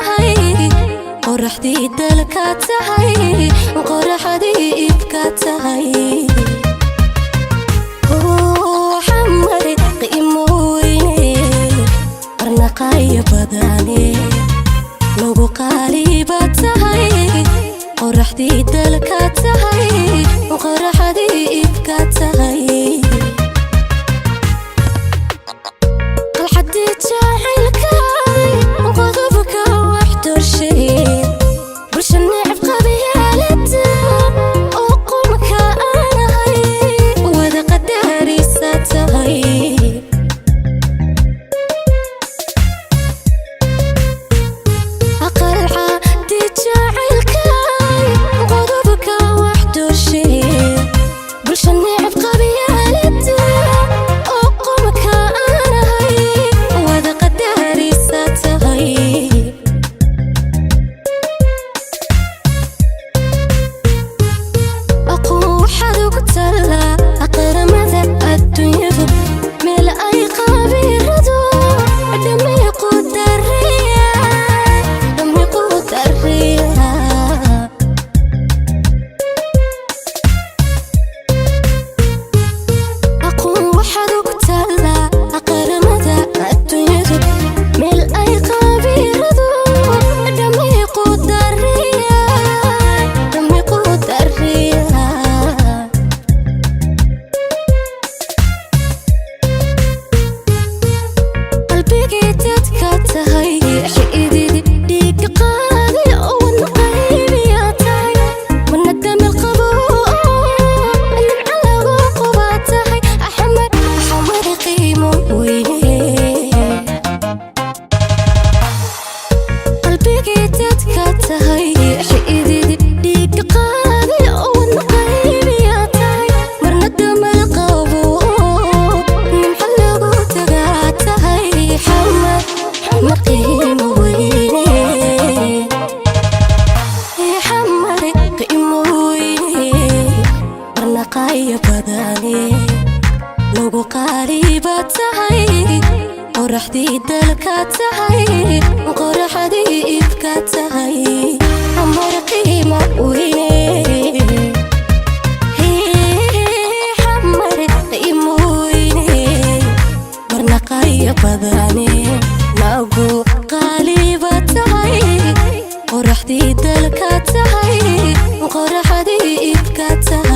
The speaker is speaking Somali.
tahay qorraxdii dalka tahay qorraxdii ibka tahay محمد qiimo weyne arnaqaya badane lagu qaaliba tahay qorraxdii dalka tahay qorraxdii ibka tahay qalxadii jacaylka qodobka wax dorshay bulshan necab qabiyaalada oo qomka anahay wada qadarisa tahay lagu qaaliba tahay qorraxdii dalka tahay qorraxdii ibka tahay amar qiimo weyne amar qiimo weyne barnaqaya badane lagu qaaliba tahay qorraxdii dalka tahay qorraxdii ibka tahay